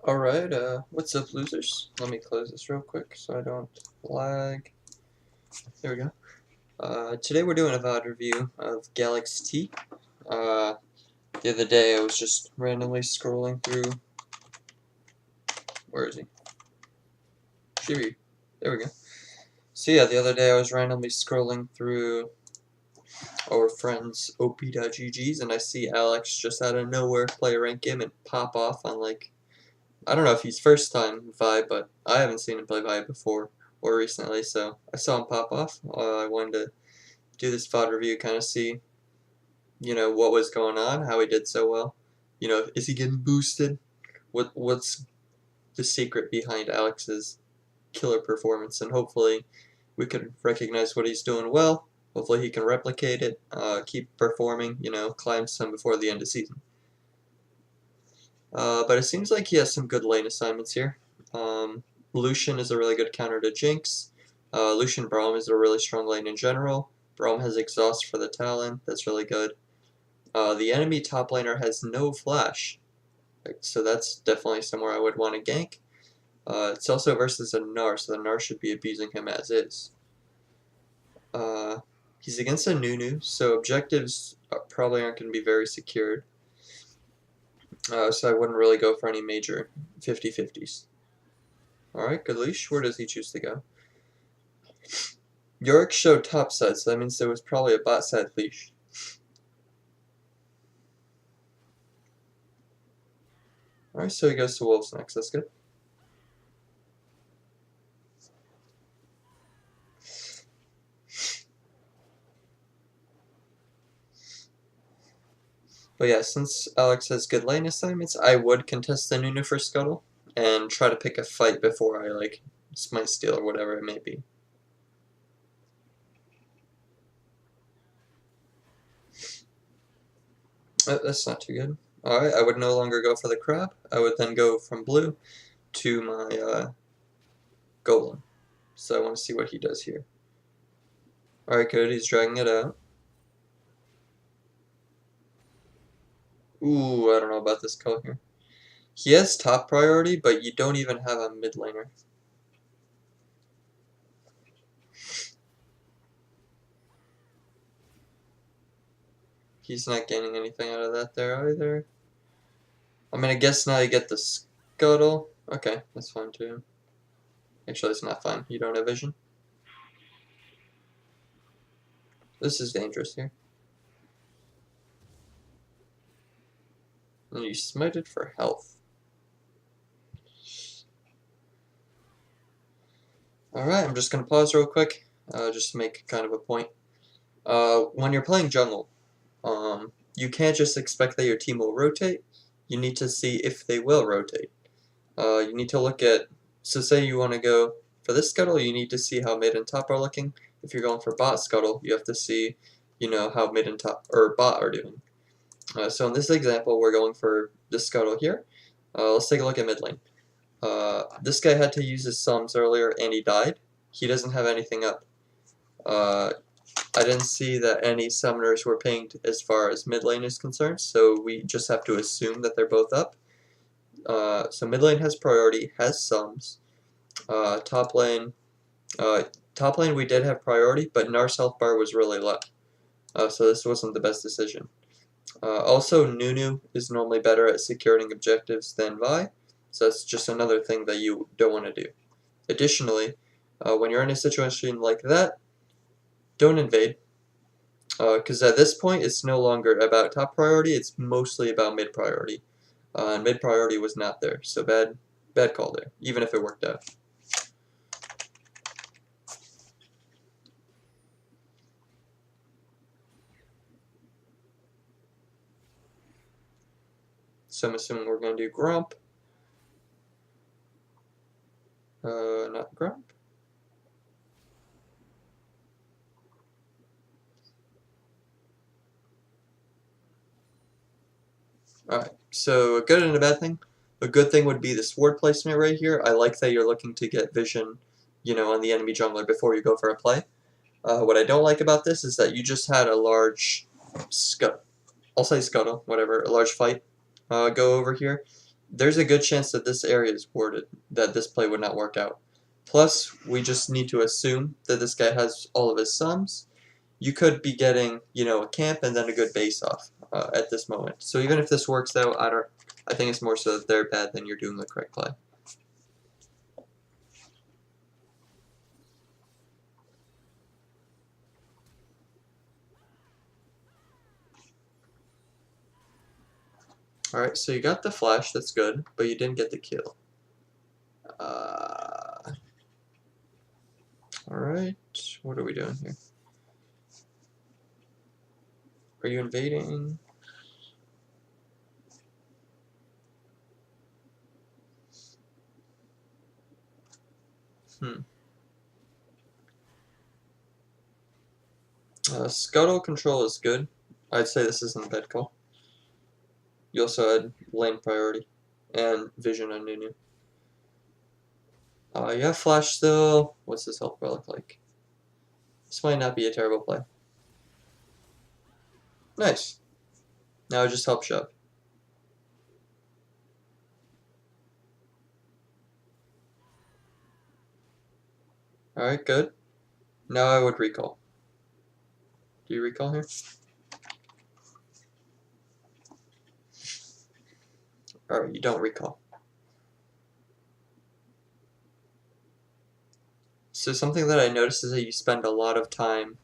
Alright, what's up, losers? Let me close this real quick so I don't lag. There we go. Today we're doing a VOD review of GalexT. The other day I was just randomly scrolling through... Where is he? Shibi. There we go. So yeah, the other day I was randomly scrolling through our friends op.ggs and I see Alex just out of nowhere play a ranked game and pop off on like... I don't know if he's first time Vi, but I haven't seen him play Vi before or recently, so I saw him pop off. I wanted to do this VOD review, kind of see, what was going on, how he did so well. Is he getting boosted? What's the secret behind Alex's killer performance? And hopefully we can recognize what he's doing well. Hopefully he can replicate it, keep performing, climb some before the end of season. But it seems like he has some good lane assignments here. Lucian is a really good counter to Jinx. Lucian Braum is a really strong lane in general. Braum has exhaust for the Talon, that's really good. The enemy top laner has no flash, so that's definitely somewhere I would want to gank. It's also versus a Gnar, so the Gnar should be abusing him as is. He's against a Nunu, so objectives probably aren't going to be very secured. So I wouldn't really go for any major 50-50s. Alright, good leash. Where does he choose to go? Yorick showed top side, so that means there was probably a bot side leash. Alright, so he goes to Wolves next. That's good. But yeah, since Alex has good lane assignments, I would contest the Nunu for Scuttle and try to pick a fight before I, Smite Steal or whatever it may be. That's not too good. Alright, I would no longer go for the crab. I would then go from blue to my golem. So I want to see what he does here. Alright, good. He's dragging it out. Ooh, I don't know about this color here. He has top priority, but you don't even have a mid laner. He's not gaining anything out of that there either. I mean, I guess now you get the Scuttle. Okay, that's fine too. Actually, it's not fine. You don't have vision. This is dangerous here. And you smited for health. Alright, I'm just going to pause real quick, just to make kind of a point. When you're playing jungle, you can't just expect that your team will rotate. You need to see if they will rotate. You need to look at, so say you want to go for this Scuttle, you need to see how mid and top are looking. If you're going for bot Scuttle, you have to see, how mid and top, or bot are doing. So in this example, we're going for this Scuttle here. Let's take a look at mid lane. This guy had to use his sums earlier and he died. He doesn't have anything up. I didn't see that any summoners were pinged as far as mid lane is concerned, so we just have to assume that they're both up. So mid lane has priority, has sums. Top lane we did have priority, but Gnar's health bar was really low. So this wasn't the best decision. Also, Nunu is normally better at securing objectives than Vi, so that's just another thing that you don't want to do. Additionally, when you're in a situation like that, don't invade, because at this point it's no longer about top priority, it's mostly about mid priority. And mid priority was not there, so bad call there, even if it worked out. So I'm assuming we're going to do Grump. Not Grump. Alright, so a good and a bad thing. A good thing would be this ward placement right here. I like that you're looking to get vision, on the enemy jungler before you go for a play. What I don't like about this is that you just had a large I'll say scuttle, whatever, a large fight go over here. there's a good chance that this area is warded, that this play would not work out. Plus, we just need to assume that this guy has all of his sums. You could be getting, a camp and then a good base off at this moment. So even if this works out, I think it's more so that they're bad than you're doing the correct play. Alright, so you got the flash, that's good, but you didn't get the kill. Alright, what are we doing here? Are you invading? Scuttle control is good. I'd say this isn't a bad call. You also had lane priority and vision on Nunu. You have flash still. What's this health bar look like? This might not be a terrible play. Nice. Now just help shove. Alright, good. Now I would recall. Do you recall here? Alright, you don't recall. So something that I noticed is that you spend a lot of time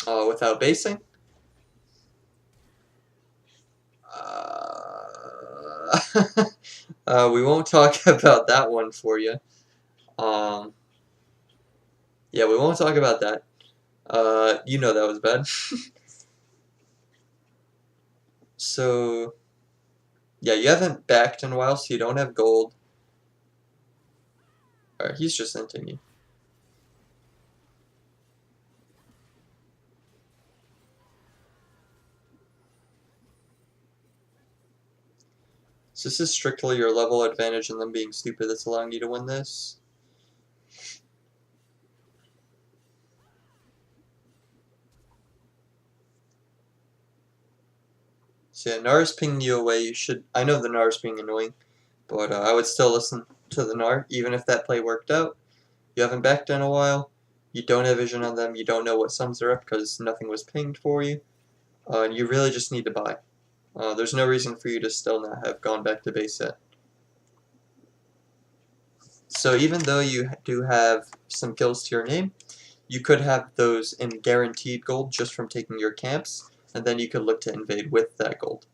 without basing. We won't talk about that one for you. Yeah, we won't talk about that. You know that was bad. So, yeah, you haven't backed in a while, so you don't have gold. Alright, he's just inting you. So this is strictly your level advantage and them being stupid that's allowing you to win this. So yeah, Nar's pinging you away. You should. I know the Nar's being annoying, but I would still listen to the Nar, even if that play worked out. You haven't backed in a while. You don't have vision on them. You don't know what sums are up because nothing was pinged for you. You really just need to buy. There's no reason for you to still not have gone back to base yet. So even though you do have some kills to your name, you could have those in guaranteed gold just from taking your camps, and then you could look to invade with that gold.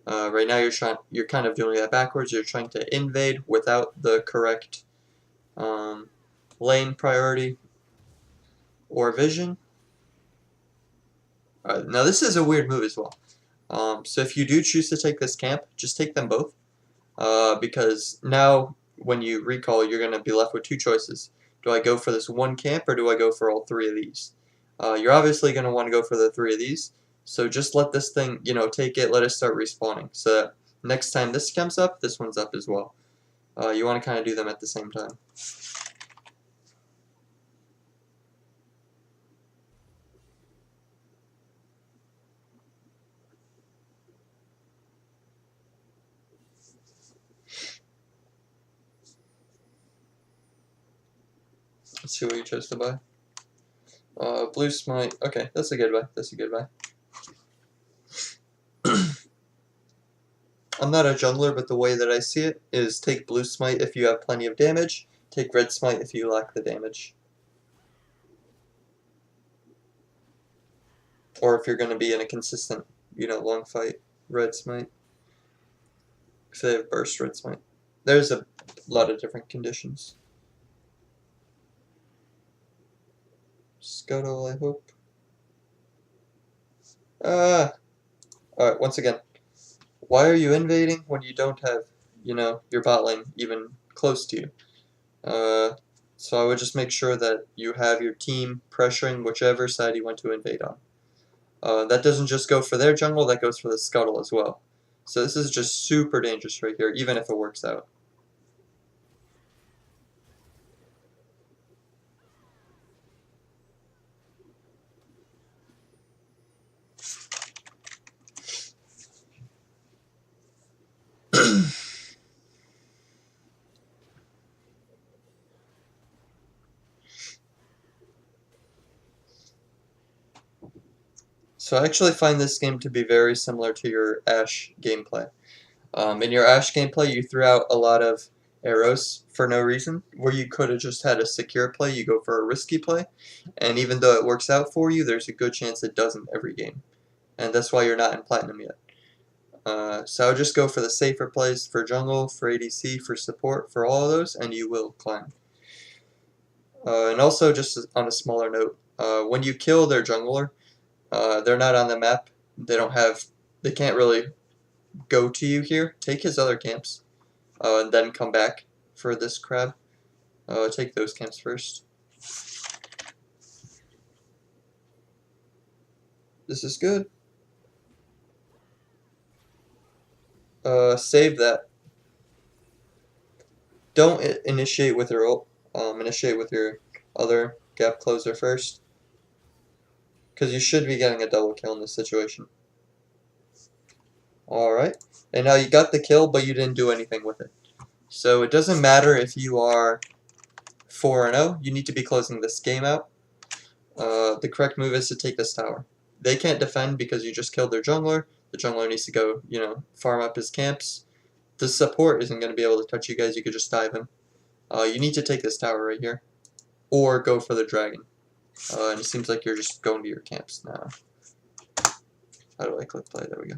Right now you're kind of doing that backwards. You're trying to invade without the correct lane priority or vision. Now this is a weird move as well. So if you do choose to take this camp, just take them both. Because now when you recall, you're going to be left with two choices. Do I go for this one camp or do I go for all three of these? You're obviously going to want to go for the three of these. So just let this thing, take it, let it start respawning. So next time this comes up, this one's up as well. You want to kind of do them at the same time. Let's see what you chose to buy. Blue Smite. Okay, that's a good buy. That's a good buy. I'm not a jungler, but the way that I see it is take Blue Smite if you have plenty of damage, take Red Smite if you lack the damage. Or if you're going to be in a consistent, long fight, Red Smite. If they have Burst, Red Smite. There's a lot of different conditions. Scuttle, I hope. Alright, once again. Why are you invading when you don't have, your bot lane even close to you? So I would just make sure that you have your team pressuring whichever side you want to invade on. That doesn't just go for their jungle, that goes for the Scuttle as well. So this is just super dangerous right here, even if it works out. So I actually find this game to be very similar to your Ash gameplay. In your Ash gameplay, you threw out a lot of arrows for no reason, where you could have just had a secure play, you go for a risky play, and even though it works out for you, there's a good chance it doesn't every game. And that's why you're not in Platinum yet. So I would just go for the safer plays for jungle, for ADC, for support, for all of those, and you will climb. And also, just on a smaller note, when you kill their jungler, they're not on the map. They can't really go to you here. Take his other camps, and then come back for this crab. Take those camps first. This is good. Save that. Don't initiate with your ult. Initiate with your other gap closer first, because you should be getting a double kill in this situation. Alright, and now you got the kill, but you didn't do anything with it. So it doesn't matter if you are 4-0, you need to be closing this game out. The correct move is to take this tower. They can't defend because you just killed their jungler. The jungler needs to go, farm up his camps. The support isn't going to be able to touch you guys, you could just dive him. You need to take this tower right here, or go for the dragon. And it seems like you're just going to your camps now. How do I click play? There we go.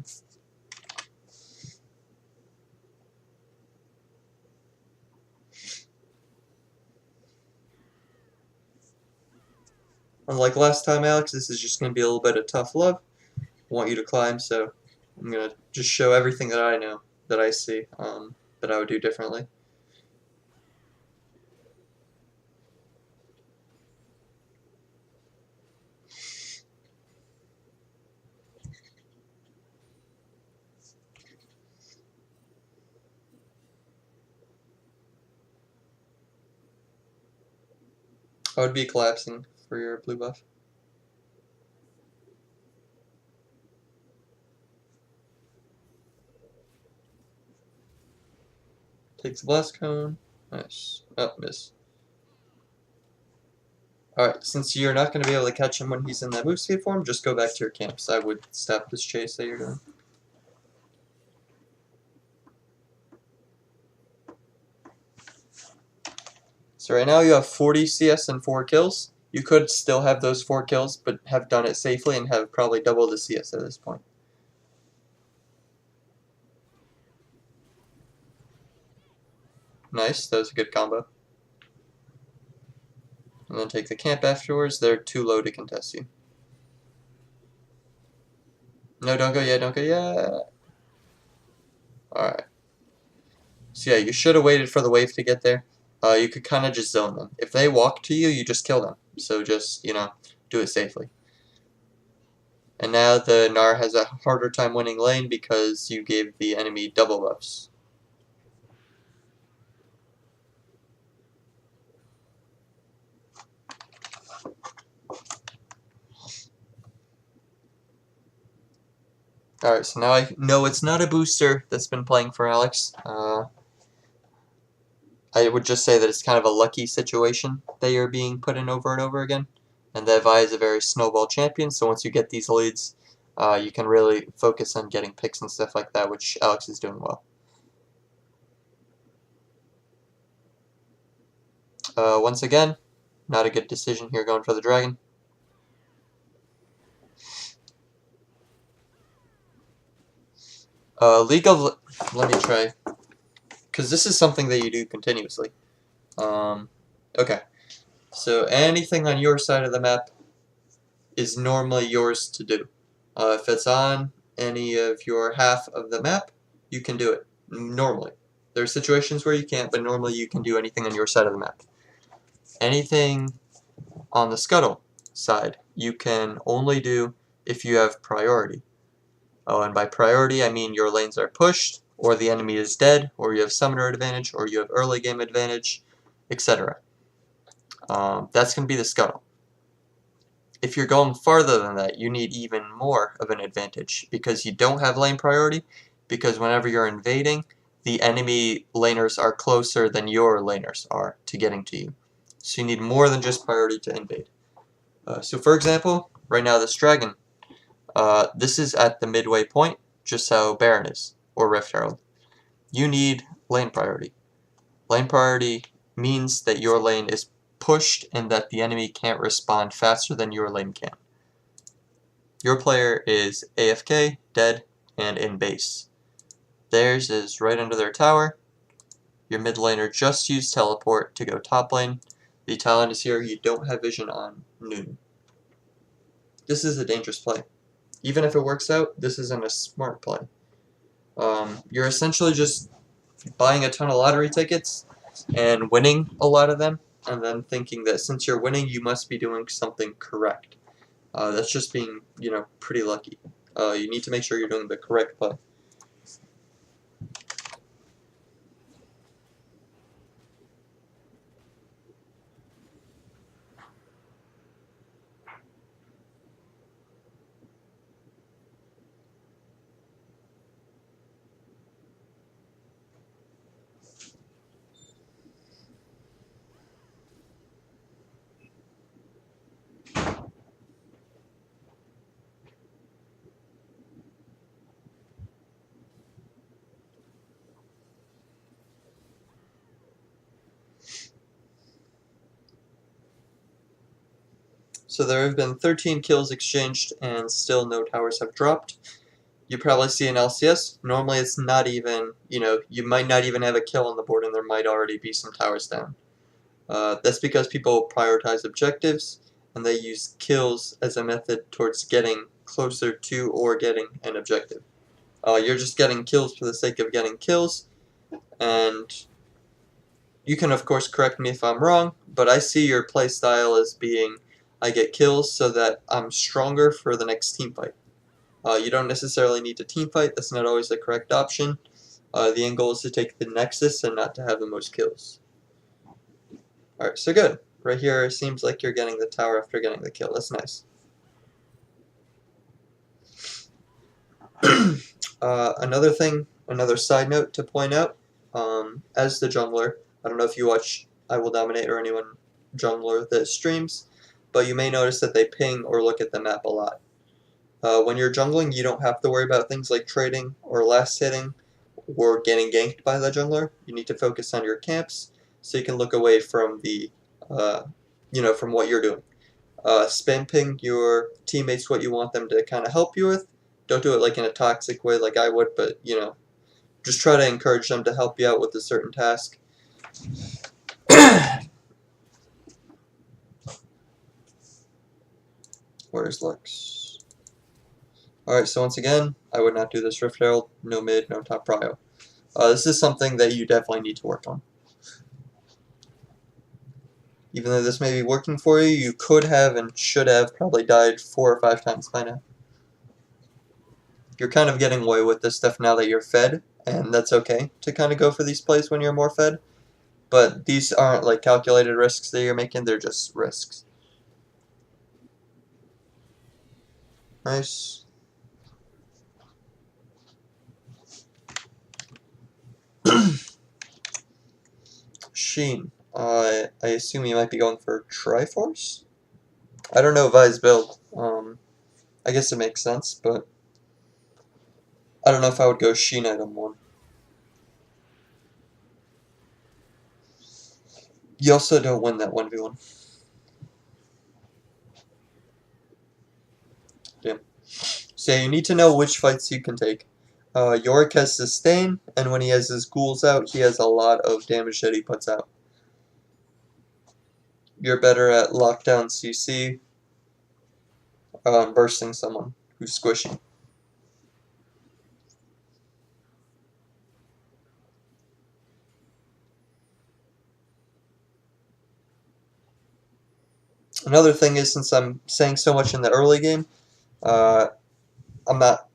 Unlike last time, Alex, this is just going to be a little bit of tough love. I want you to climb, so I'm going to just show everything that I know, that I see, that I would do differently. I would be collapsing for your blue buff. Takes the blast cone. Nice. Oh, miss. Alright, since you're not going to be able to catch him when he's in that move speed form, just go back to your camps. I would stop this chase that you're doing. So right now you have 40 CS and 4 kills. You could still have those 4 kills, but have done it safely and have probably double the CS at this point. Nice, that was a good combo. And then take the camp afterwards. They're too low to contest you. No, don't go yet, don't go yet. Alright. So yeah, you should have waited for the wave to get there. You could kind of just zone them. If they walk to you, you just kill them. So just, do it safely. And now the Gnar has a harder time winning lane because you gave the enemy double buffs. Alright, so now I know it's not a booster that's been playing for Alex. I would just say that it's kind of a lucky situation that you're being put in over and over again. And that Vi is a very snowball champion, so once you get these leads, you can really focus on getting picks and stuff like that, which Alex is doing well. Once again, not a good decision here going for the dragon. Let me try, because this is something that you do continuously. Okay, so anything on your side of the map is normally yours to do. If it's on any of your half of the map, you can do it, normally. There are situations where you can't, but normally you can do anything on your side of the map. Anything on the scuttle side, you can only do if you have priority. Oh, and by priority, I mean your lanes are pushed, or the enemy is dead, or you have summoner advantage, or you have early game advantage, etc. That's going to be the scuttle. If you're going farther than that, you need even more of an advantage, because you don't have lane priority, because whenever you're invading, the enemy laners are closer than your laners are to getting to you. So you need more than just priority to invade. So for example, right now this dragon, This is at the midway point, just how Baron is, or Rift Herald. You need lane priority. Lane priority means that your lane is pushed and that the enemy can't respond faster than your lane can. Your player is AFK, dead, and in base. Theirs is right under their tower. Your mid laner just used teleport to go top lane. The talent is here, you don't have vision on Nunu. This is a dangerous play. Even if it works out, this isn't a smart play. You're essentially just buying a ton of lottery tickets and winning a lot of them, and then thinking that since you're winning, you must be doing something correct. That's just being, pretty lucky. You need to make sure you're doing the correct play. So there have been 13 kills exchanged and still no towers have dropped. You probably see an LCS. Normally it's not even, you might not even have a kill on the board and there might already be some towers down. That's because people prioritize objectives and they use kills as a method towards getting closer to or getting an objective. You're just getting kills for the sake of getting kills, and you can of course correct me if I'm wrong, but I see your playstyle as being I get kills so that I'm stronger for the next team fight. You don't necessarily need to team fight, that's not always the correct option. The end goal is to take the Nexus and not to have the most kills. Alright, so good. Right here, it seems like you're getting the tower after getting the kill. That's nice. Another side note to point out, as the jungler, I don't know if you watch I Will Dominate or anyone jungler that streams, but you may notice that they ping or look at the map a lot. When you're jungling, you don't have to worry about things like trading or last hitting or getting ganked by the jungler. You need to focus on your camps so you can look away from the, from what you're doing. Spam ping your teammates what you want them to kind of help you with. Don't do it like in a toxic way like I would, but, just try to encourage them to help you out with a certain task. Where's Lux? Alright, so once again, I would not do this Rift Herald, no mid, no top prio. This is something that you definitely need to work on. Even though this may be working for you, you could have and should have probably died 4 or 5 times by now. You're kind of getting away with this stuff now that you're fed, and that's okay to kind of go for these plays when you're more fed. But these aren't like calculated risks that you're making, they're just risks. Nice. Sheen. I assume you might be going for Triforce? I don't know Vi's build. I guess it makes sense, but I don't know if I would go Sheen item 1. You also don't win that 1v1. Damn. So yeah, you need to know which fights you can take. Yorick has sustain, and when he has his ghouls out, he has a lot of damage that he puts out. You're better at lockdown CC, bursting someone who's squishy. Another thing is, since I'm saying so much in the early game, I'm not...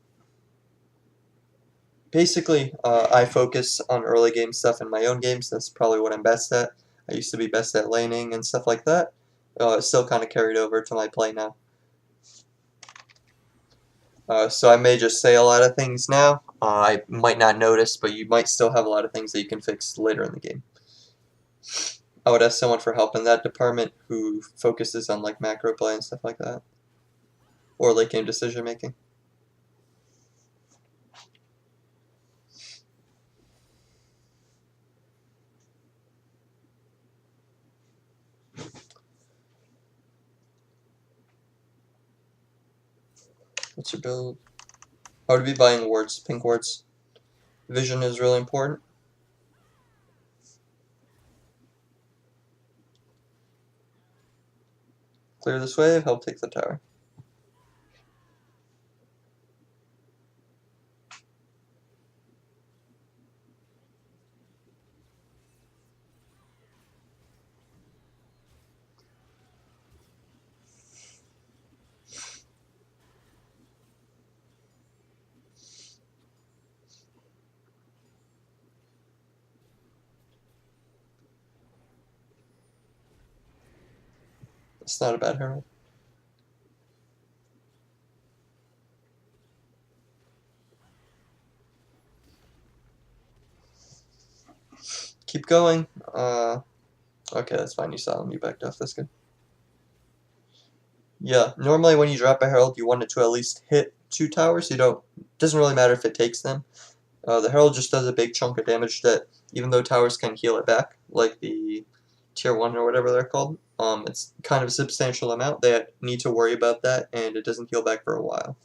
Basically, I focus on early game stuff in my own games. That's probably what I'm best at. I used to be best at laning and stuff like that. It's still kind of carried over to my play now. So I may just say a lot of things now. I might not notice, but you might still have a lot of things that you can fix later in the game. I would ask someone for help in that department who focuses on like macro play and stuff like that. Or late game decision making. What's your build? I would be buying wards, pink wards. Vision is really important. Clear this wave, help take the tower. It's not a bad herald. Keep going. Okay, that's fine. You saw him. You backed off. That's good. Yeah, normally when you drop a herald, you want it to at least hit 2 towers. Doesn't really matter if it takes them. The herald just does a big chunk of damage that, even though towers can heal it back, like the tier 1 or whatever they're called, it's kind of a substantial amount. They need to worry about that, and it doesn't heal back for a while.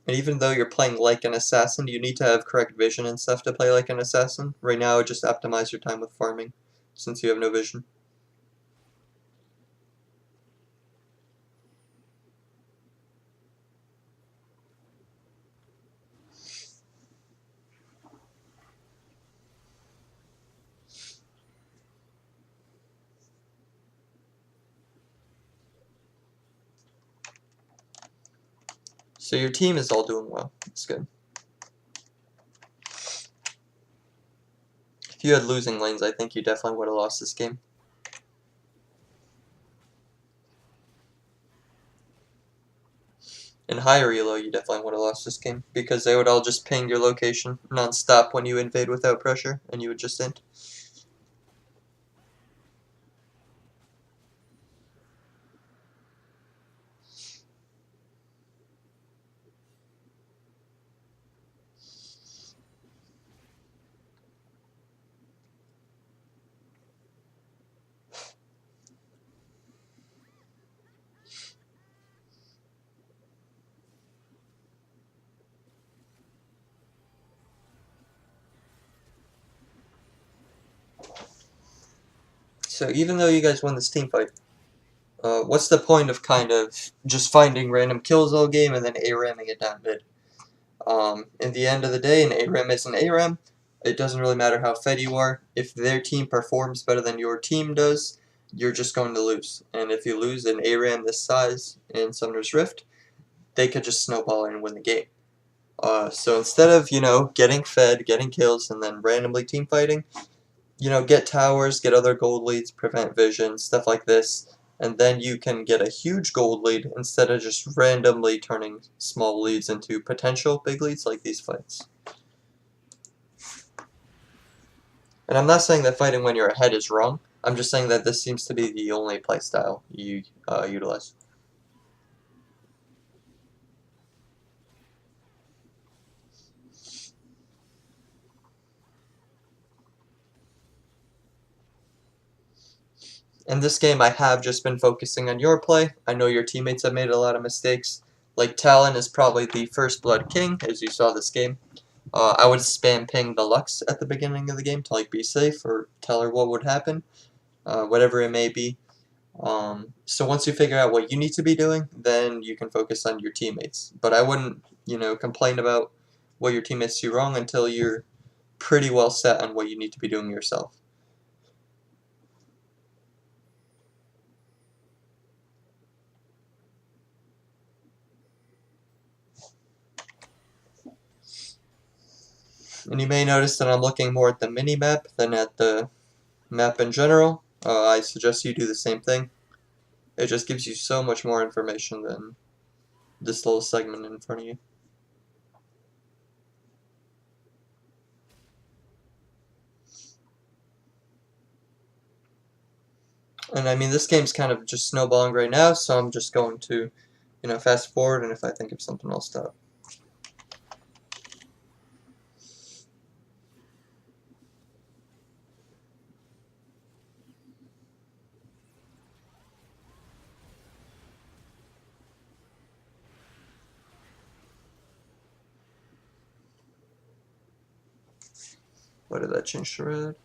And even though you're playing like an assassin, you need to have correct vision and stuff to play like an assassin. Right now, just optimize your time with farming, since you have no vision. So your team is all doing well. That's good. If you had losing lanes, I think you definitely would have lost this game. In higher elo, you definitely would have lost this game, because they would all just ping your location non-stop when you invade without pressure, and you would just end. So even though you guys won this team fight, what's the point of kind of just finding random kills all game and then A-ramming it down mid? In the end of the day, an A-ram is an A-ram. It doesn't really matter how fed you are. If their team performs better than your team does, you're just going to lose. And if you lose an A-ram this size in Summoner's Rift, they could just snowball and win the game. So instead of, getting fed, getting kills, and then randomly team fighting, get towers, get other gold leads, prevent vision, stuff like this, and then you can get a huge gold lead instead of just randomly turning small leads into potential big leads like these fights. And I'm not saying that fighting when you're ahead is wrong, I'm just saying that this seems to be the only playstyle you utilize. In this game, I have just been focusing on your play. I know your teammates have made a lot of mistakes. Like, Talon is probably the first blood king, as you saw this game. I would spam ping the Lux at the beginning of the game to be safe, or tell her what would happen, whatever it may be. So once you figure out what you need to be doing, then you can focus on your teammates. But I wouldn't, complain about what your teammates do wrong until you're pretty well set on what you need to be doing yourself. And you may notice that I'm looking more at the mini-map than at the map in general. I suggest you do the same thing. It just gives you so much more information than this little segment in front of you. And I mean, this game's kind of just snowballing right now, so I'm just going to, fast forward, and if I think of something, I'll stop. Why did that change to red?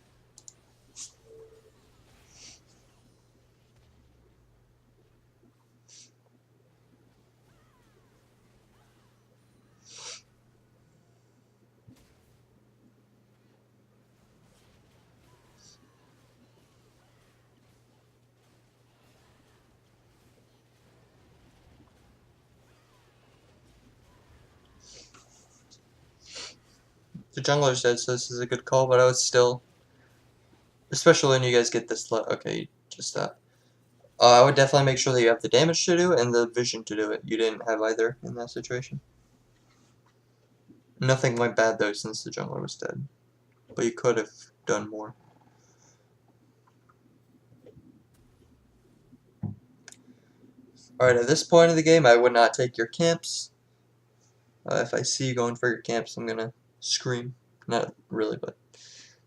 The jungler's dead, so this is a good call, but I would still, especially when you guys get this, okay, just that. I would definitely make sure that you have the damage to do it and the vision to do it. You didn't have either in that situation. Nothing went bad though since the jungler was dead, but you could have done more. Alright, at this point of the game, I would not take your camps. If I see you going for your camps, I'm gonna scream. Not really, but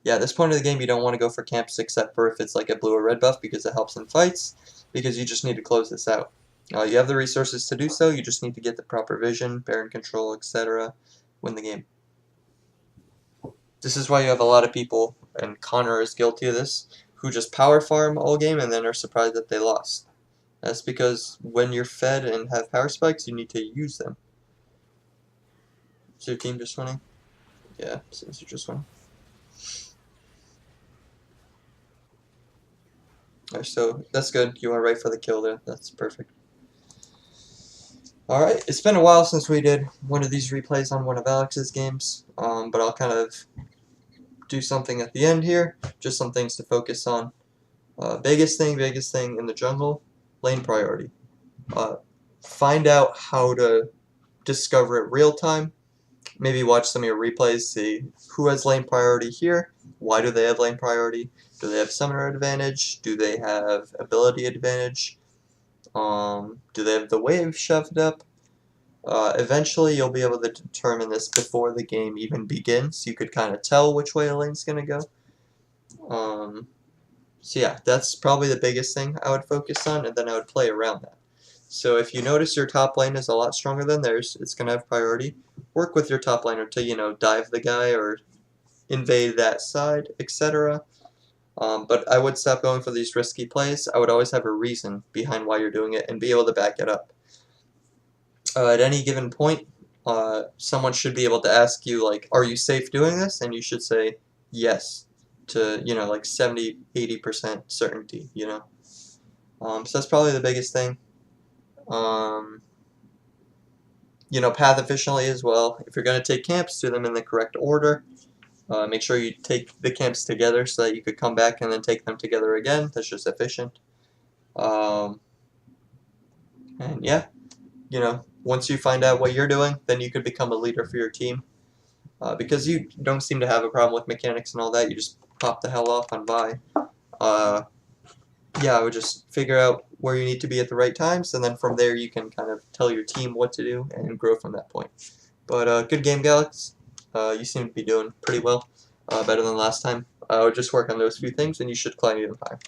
yeah, at this point of the game, you don't want to go for camps except for if it's like a blue or red buff because it helps in fights, because you just need to close this out. You have the resources to do so, you just need to get the proper vision, Baron control, etc. Win the game. This is why you have a lot of people, and Connor is guilty of this, who just power farm all game and then are surprised that they lost. That's because when you're fed and have power spikes, you need to use them. Is your team just winning? Yeah, since you're just winning. Alright, so that's good. You went right for the kill there. That's perfect. Alright, it's been a while since we did one of these replays on one of Alex's games, but I'll kind of do something at the end here. Just some things to focus on. Biggest thing in the jungle, lane priority. Find out how to discover it real time. Maybe watch some of your replays, see who has lane priority here, why do they have lane priority, do they have summoner advantage, do they have ability advantage, do they have the wave shoved up. Eventually you'll be able to determine this before the game even begins. You could kind of tell which way a lane's going to go. So yeah, that's probably the biggest thing I would focus on, and then I would play around that. So if you notice your top lane is a lot stronger than theirs, it's going to have priority. Work with your top laner to, dive the guy or invade that side, etc. But I would stop going for these risky plays. I would always have a reason behind why you're doing it and be able to back it up. At any given point, someone should be able to ask you, like, are you safe doing this? And you should say yes to, like 70, 80% certainty, So that's probably the biggest thing. Path efficiently as well. If you're going to take camps, do them in the correct order. Make sure you take the camps together so that you could come back and then take them together again. That's just efficient. And yeah, once you find out what you're doing, then you could become a leader for your team. Because you don't seem to have a problem with mechanics and all that, you just pop the hell off on Vi. Yeah, I would just figure out where you need to be at the right times, and then from there you can kind of tell your team what to do and grow from that point. But good game, Galex. You seem to be doing pretty well, better than last time. Just work on those few things, and you should climb even higher.